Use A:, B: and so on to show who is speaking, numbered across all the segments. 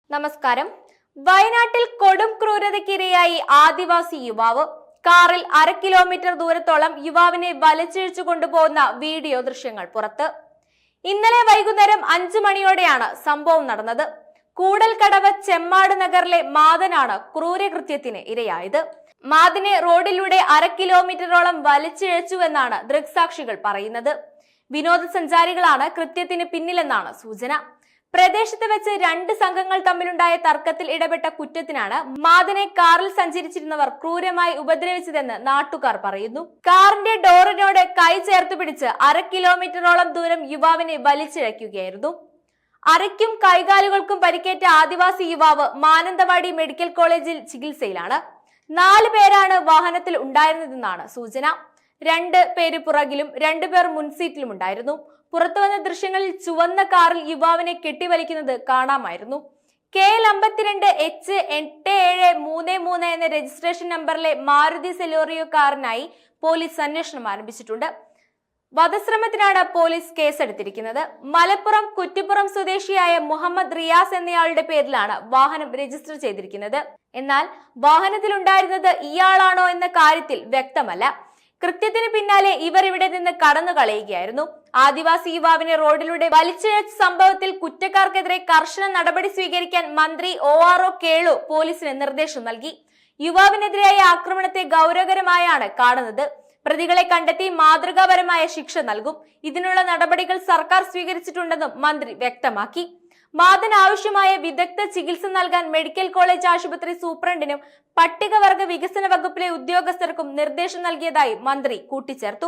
A: നമസ്കാരം. വയനാട്ടിൽ കൊടും ക്രൂരതയ്ക്കിരയായി ആദിവാസി യുവാവ്. കാറിൽ 1/2 കിലോമീറ്റർ ദൂരത്തോളം യുവാവിനെ വലിച്ചിഴച്ചു കൊണ്ടുപോകുന്ന വീഡിയോ ദൃശ്യങ്ങൾ പുറത്ത്. ഇന്നലെ വൈകുന്നേരം 5 മണിയോടെയാണ് സംഭവം നടന്നത്. കൂടൽകടവ് ചെമ്മാട് നഗറിലെ മാദനാണ് ക്രൂരകൃത്യത്തിന് ഇരയായത്. മാദിനെ റോഡിലൂടെ 1/2 കിലോമീറ്ററോളം വലിച്ചിഴച്ചുവെന്നാണ് ദൃക്സാക്ഷികൾ പറയുന്നത്. വിനോദസഞ്ചാരികളാണ് കൃത്യത്തിന് പിന്നിലെന്നാണ് സൂചന. പ്രദേശത്ത് വെച്ച് 2 സംഘങ്ങൾ തമ്മിലുണ്ടായ തർക്കത്തിൽ ഇടപെട്ട കുറ്റത്തിനാണ് മാദനെ കാറിൽ സഞ്ചരിച്ചിരുന്നവർ ക്രൂരമായി ഉപദ്രവിച്ചതെന്ന് നാട്ടുകാർ പറയുന്നു. കാറിന്റെ ഡോറിനോട് കൈ ചേർത്ത് പിടിച്ച് 1/2 കിലോമീറ്ററോളം ദൂരം യുവാവിനെ വലിച്ചിഴയ്ക്കുകയായിരുന്നു. അരയ്ക്കും കൈകാലുകൾക്കും പരിക്കേറ്റ ആദിവാസി യുവാവ് മാനന്തവാടി മെഡിക്കൽ കോളേജിൽ ചികിത്സയിലാണ്. 4 പേരാണ് വാഹനത്തിൽ ഉണ്ടായിരുന്നതെന്നാണ് സൂചന. 2 പേര് പുറകിലും 2 പേർ മുൻസീറ്റിലും ഉണ്ടായിരുന്നു. പുറത്തുവന്ന ദൃശ്യങ്ങളിൽ ചുവന്ന കാറിൽ യുവാവിനെ കെട്ടിവലിക്കുന്നത് കാണാമായിരുന്നു. KL52H8733 എന്ന രജിസ്ട്രേഷൻ നമ്പറിലെ മാരുതി സെലോറിയോ കാറിനായി പോലീസ് അന്വേഷണം ആരംഭിച്ചിട്ടുണ്ട്. വധശ്രമത്തിനാണ് പോലീസ് കേസെടുത്തിരിക്കുന്നത്. മലപ്പുറം കുറ്റിപ്പുറം സ്വദേശിയായ മുഹമ്മദ് റിയാസ് എന്നയാളുടെ പേരിലാണ് വാഹനം രജിസ്റ്റർ ചെയ്തിരിക്കുന്നത്. എന്നാൽ വാഹനത്തിലുണ്ടായിരുന്നത് ഇയാളാണോ എന്ന കാര്യത്തിൽ വ്യക്തമല്ല. കൃത്യത്തിന് പിന്നാലെ ഇവർ ഇവിടെ നിന്ന് കടന്നു കളയുകയായിരുന്നു. ആദിവാസി യുവാവിനെ റോഡിലൂടെ വലിച്ചിഴച്ച സംഭവത്തിൽ കുറ്റക്കാർക്കെതിരെ കർശന നടപടി സ്വീകരിക്കാൻ മന്ത്രി ORO കേളു പോലീസിന് നിർദ്ദേശം നൽകി. യുവാവിനെതിരായ ആക്രമണത്തെ ഗൗരവകരമായാണ് കാണുന്നത്. പ്രതികളെ കണ്ടെത്തി മാതൃകാപരമായ ശിക്ഷ നൽകും. ഇതിനുള്ള നടപടികൾ സർക്കാർ സ്വീകരിച്ചിട്ടുണ്ടെന്നും മന്ത്രി വ്യക്തമാക്കി. മാദന് ആവശ്യമായ വിദഗ്ധ ചികിത്സ നൽകാൻ മെഡിക്കൽ കോളേജ് ആശുപത്രി സൂപ്രണ്ടിനും പട്ടികവർഗ വികസന വകുപ്പിലെ ഉദ്യോഗസ്ഥർക്കും നിർദ്ദേശം നൽകിയതായി മന്ത്രി കൂട്ടിച്ചേർത്തു.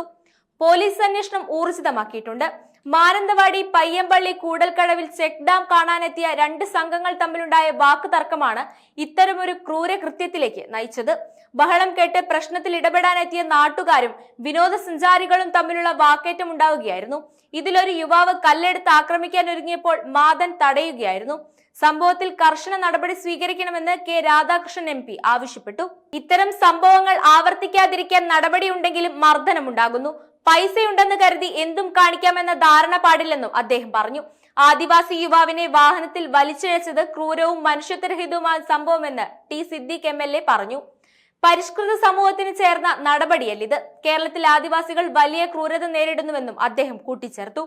A: പോലീസ് അന്വേഷണം ഊർജിതമാക്കിയിട്ടുണ്ട്. മാനന്തവാടി പയ്യമ്പള്ളി കൂടൽകടവിൽ ചെക്ക് ഡാം കാണാനെത്തിയ 2 സംഘങ്ങൾ തമ്മിലുണ്ടായ വാക്ക് തർക്കമാണ് ഇത്തരമൊരു ക്രൂരകൃത്യത്തിലേക്ക് നയിച്ചത്. ബഹളം കേട്ട് പ്രശ്നത്തിൽ ഇടപെടാനെത്തിയ നാട്ടുകാരും വിനോദസഞ്ചാരികളും തമ്മിലുള്ള വാക്കേറ്റം ഉണ്ടാവുകയായിരുന്നു. ഇതിലൊരു യുവാവ് കല്ലെടുത്ത് ആക്രമിക്കാൻ ഒരുങ്ങിയപ്പോൾ മാദൻ തടയുകയായിരുന്നു. സംഭവത്തിൽ കർശന നടപടി സ്വീകരിക്കണമെന്ന് K രാധാകൃഷ്ണൻ MP ആവശ്യപ്പെട്ടു. ഇത്തരം സംഭവങ്ങൾ ആവർത്തിക്കാതിരിക്കാൻ നടപടിയുണ്ടെങ്കിലും മർദ്ദനമുണ്ടാകുന്നു. പൈസയുണ്ടെന്ന് കരുതി എന്തും കാണിക്കാമെന്ന ധാരണ പാടില്ലെന്നും അദ്ദേഹം പറഞ്ഞു. ആദിവാസി യുവാവിനെ വാഹനത്തിൽ വലിച്ചിഴച്ചത് ക്രൂരവും മനുഷ്യത്വരഹിതവുമായ സംഭവമെന്ന് T സിദ്ദീഖ് MLA പറഞ്ഞു. പരിഷ്കൃത സമൂഹത്തിന് ചേർന്ന നടപടിയല്ലിത്. കേരളത്തിൽ ആദിവാസികൾ വലിയ ക്രൂരത നേരിടുന്നുവെന്നും അദ്ദേഹം കൂട്ടിച്ചേർത്തു.